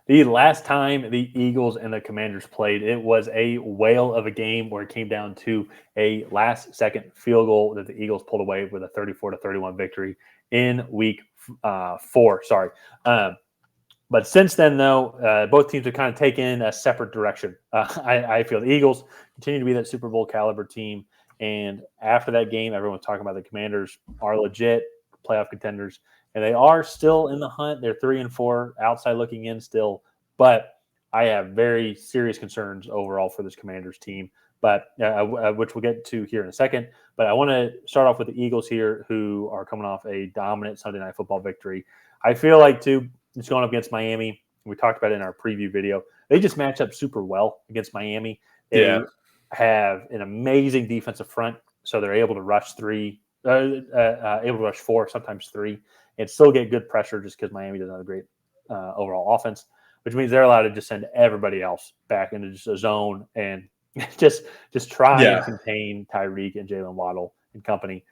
The last time the Eagles and the Commanders played, it was a whale of a game where it came down to a last-second field goal that the Eagles pulled away with a 34-31 victory in Week 4. Sorry. But since then, though, both teams have kind of taken a separate direction. I feel the Eagles continue to be that Super Bowl caliber team. And after that game, everyone's talking about the Commanders are legit playoff contenders. And they are still in the hunt. They're 3-4 outside looking in still. But I have very serious concerns overall for this Commanders team, but which we'll get to here in a second. But I want to start off with the Eagles here, who are coming off a dominant Sunday Night Football victory. I feel like, too, it's going up against Miami. We talked about it in our preview video. They just match up super well against Miami. They have an amazing defensive front, so they're able to rush four, sometimes three, and still get good pressure just because Miami doesn't have a great overall offense, which means they're allowed to just send everybody else back into just a zone and just try and contain Tyreek and Jalen Waddle and company.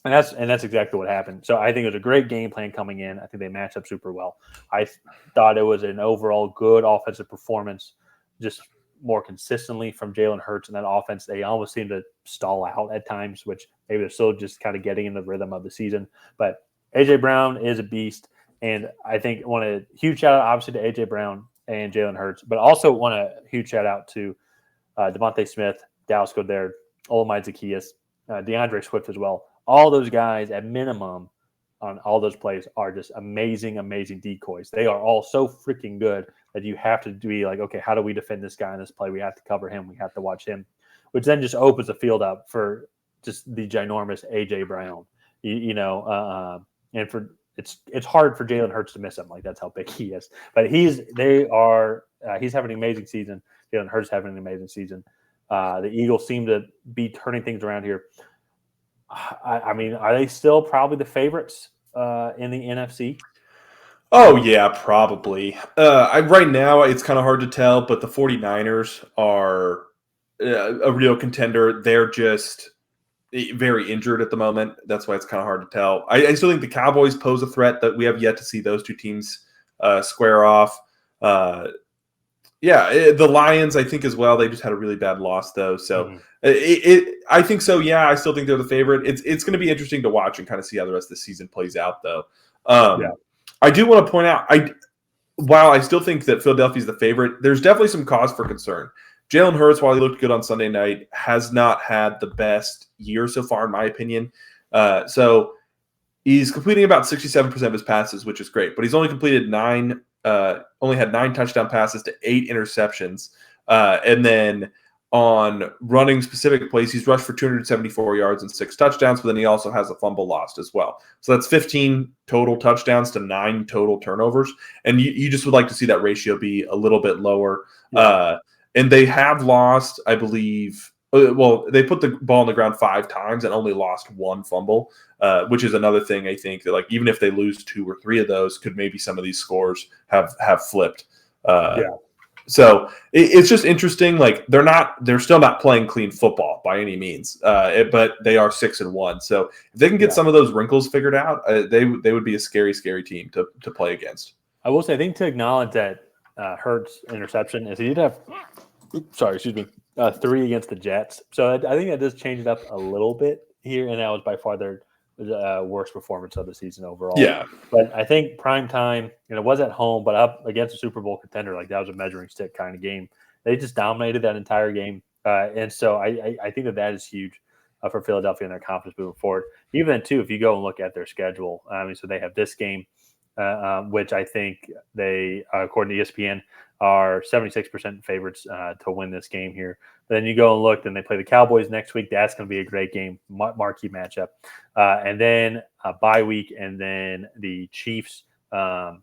And that's exactly what happened. So I think it was a great game plan coming in. I think they matched up super well. I thought it was an overall good offensive performance, just more consistently from Jalen Hurts and that offense. They almost seem to stall out at times, which maybe they're still just kind of getting in the rhythm of the season. But A.J. Brown is a beast. And I think I want a huge shout out, obviously, to A.J. Brown and Jalen Hurts, but also want a huge shout out to Devontae Smith, Dallas Goedert, Olamide Zaccheaus, DeAndre Swift as well. All those guys at minimum on all those plays are just amazing, amazing decoys. They are all so freaking good that you have to be like, okay, how do we defend this guy in this play? We have to cover him. We have to watch him, which then just opens the field up for just the ginormous A.J. Brown, and for it's hard for Jalen Hurts to miss him. Like, that's how big he is. But he's having an amazing season. Jalen Hurts having an amazing season. The Eagles seem to be turning things around here. I mean, are they still probably the favorites in the NFC? Oh, yeah, probably. Right now, it's kind of hard to tell, but the 49ers are a real contender. They're just very injured at the moment. That's why it's kind of hard to tell. I still think the Cowboys pose a threat that we have yet to see those two teams square off. The Lions, I think, as well. They just had a really bad loss, though. So I think so. Yeah, I still think they're the favorite. It's going to be interesting to watch and kind of see how the rest of the season plays out, though. I do want to point out, while I still think that Philadelphia is the favorite, there's definitely some cause for concern. Jalen Hurts, while he looked good on Sunday night, has not had the best year so far, in my opinion. So he's completing about 67% of his passes, which is great, but he's only completed only had 9 touchdown passes to 8 interceptions. And then on running specific plays, he's rushed for 274 yards and 6 touchdowns, but then he also has a fumble lost as well. So that's 15 total touchdowns to 9 total turnovers. And you just would like to see that ratio be a little bit lower. And they have lost, I believe, they put the ball on the ground 5 times and only lost 1 fumble, which is another thing I think that, like, even if they lose 2 or 3 of those, could maybe some of these scores have flipped. So it's just interesting. Like, they're still not playing clean football by any means, but they are 6-1. So if they can get some of those wrinkles figured out, they would be a scary, scary team to play against. I will say, I think, to acknowledge that Hurts interception is he did have 3 against the Jets. So I think that does change it up a little bit here, and that was by far their worst performance of the season overall. Yeah. But I think prime time, it was at home, but up against a Super Bowl contender, like, that was a measuring stick kind of game. They just dominated that entire game. And so I think that is huge for Philadelphia and their confidence moving forward. Even then, too, if you go and look at their schedule, so they have this game, which I think they, according to ESPN, are 76% favorites to win this game here. Then you go and look, and they play the Cowboys next week. That's going to be a great game, marquee matchup. And then a bye week, and then the Chiefs as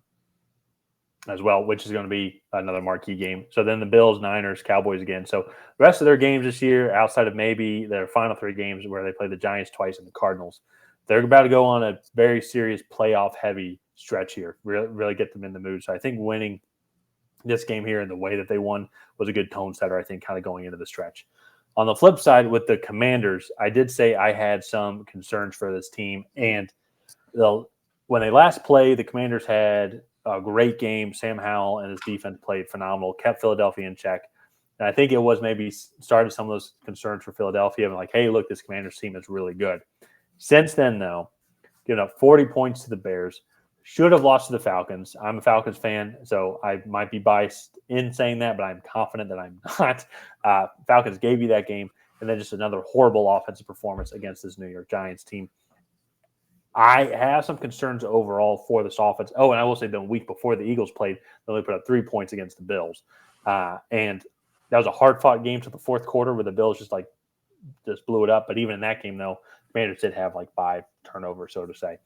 well, which is going to be another marquee game. So then the Bills, Niners, Cowboys again. So the rest of their games this year, outside of maybe their final 3 games where they play the Giants twice and the Cardinals, they're about to go on a very serious playoff-heavy stretch here, really get them in the mood. So I think winning this game here and the way that they won was a good tone setter, I think, kind of going into the stretch. On the flip side, with the Commanders, I did say I had some concerns for this team. And when they last played, the Commanders had a great game. Sam Howell and his defense played phenomenal, kept Philadelphia in check. And I think it was maybe started some of those concerns for Philadelphia. And like, hey, look, this Commanders team is really good. Since then, though, giving up 40 points to the Bears, should have lost to the Falcons. I'm a Falcons fan, so I might be biased in saying that, but I'm confident that I'm not. Falcons gave you that game, and then just another horrible offensive performance against this New York Giants team. I have some concerns overall for this offense. Oh, and I will say the week before the Eagles played, they only put up 3 points against the Bills. And that was a hard-fought game to the fourth quarter where the Bills just blew it up. But even in that game, though, Commanders did have 5 turnovers, so to say.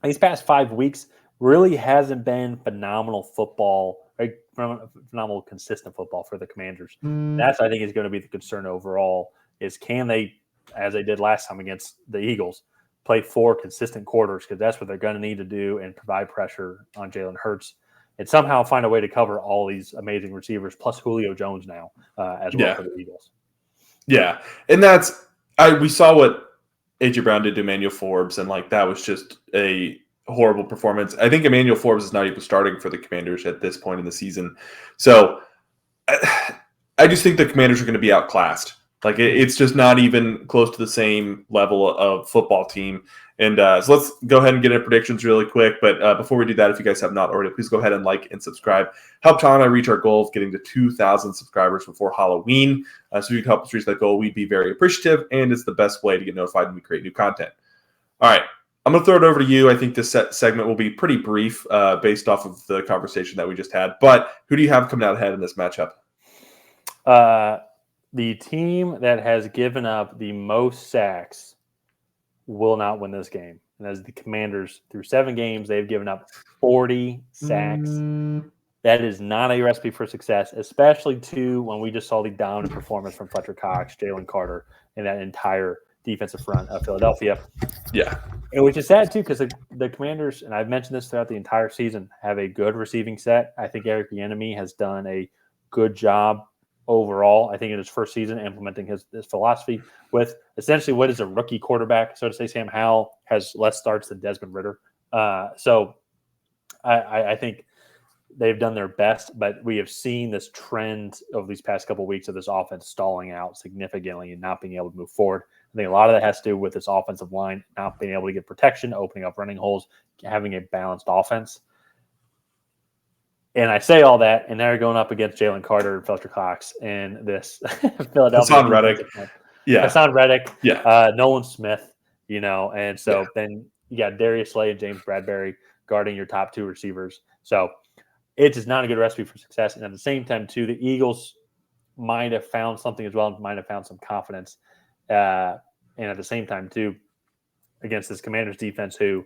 These past 5 weeks really hasn't been phenomenal football, right? Phenomenal consistent football for the Commanders. That's, I think, is going to be the concern overall is can they, as they did last time against the Eagles, play 4 consistent quarters because that's what they're going to need to do and provide pressure on Jalen Hurts and somehow find a way to cover all these amazing receivers plus Julio Jones now as well for the Eagles. Yeah, and we saw what A.J. Brown did to Emmanuel Forbes, and that was just a horrible performance. I think Emmanuel Forbes is not even starting for the Commanders at this point in the season. So I just think the Commanders are going to be outclassed. It's just not even close to the same level of football team. And so let's go ahead and get into predictions really quick. But before we do that, if you guys have not already, please go ahead and like and subscribe. Help Tom and I reach our goal of getting to 2,000 subscribers before Halloween. So if you can help us reach that goal, we'd be very appreciative. And it's the best way to get notified when we create new content. All right. I'm going to throw it over to you. I think this segment will be pretty brief based off of the conversation that we just had. But who do you have coming out ahead in this matchup? The team that has given up the most sacks will not win this game. And as the Commanders, through 7 games, they've given up 40 sacks. That is not a recipe for success, especially when we just saw the dominant performance from Fletcher Cox, Jalen Carter, and that entire defensive front of Philadelphia. Yeah. And which is sad, too, because the Commanders, and I've mentioned this throughout the entire season, have a good receiving set. I think Eric Bieniemy has done a good job overall, I think in his first season, implementing his philosophy with essentially what is a rookie quarterback. So to say, Sam Howell has less starts than Desmond Ridder. So I think they've done their best, but we have seen this trend over these past couple of weeks of this offense stalling out significantly and not being able to move forward. I think a lot of that has to do with this offensive line not being able to get protection, opening up running holes, having a balanced offense. And I say all that, and they're going up against Jalen Carter and Fletcher Cox and this Philadelphia. Hassan Reddick. Yeah. Hassan Reddick. Yeah. Nolan Smith, and so then you got Darius Slay and James Bradbury guarding your top 2 receivers. So it's just not a good recipe for success. And at the same time, too, the Eagles might have found something as well, might have found some confidence. And at the same time, too, against this Commanders defense who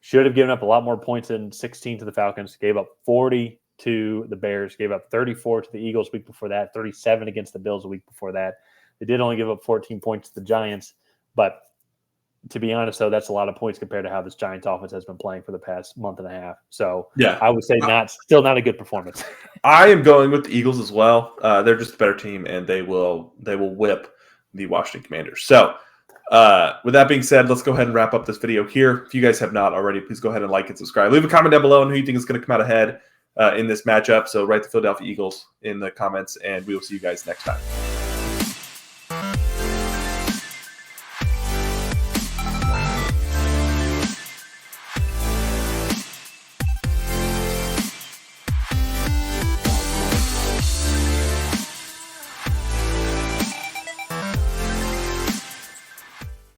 should have given up a lot more points than 16 to the Falcons, gave up 40 to the Bears, gave up 34 to the Eagles week before that, 37 against the Bills a week before that. They did only give up 14 points to the Giants, but to be honest, though, that's a lot of points compared to how this Giants offense has been playing for the past month and a half. So I would say still not a good performance. I am going with the Eagles as well. They're just a better team, and they will whip the Washington Commanders. So with that being said, let's go ahead and wrap up this video here. If you guys have not already, please go ahead and like and subscribe. Leave a comment down below on who you think is going to come out ahead in this matchup. So write the Philadelphia Eagles in the comments, and we will see you guys next time.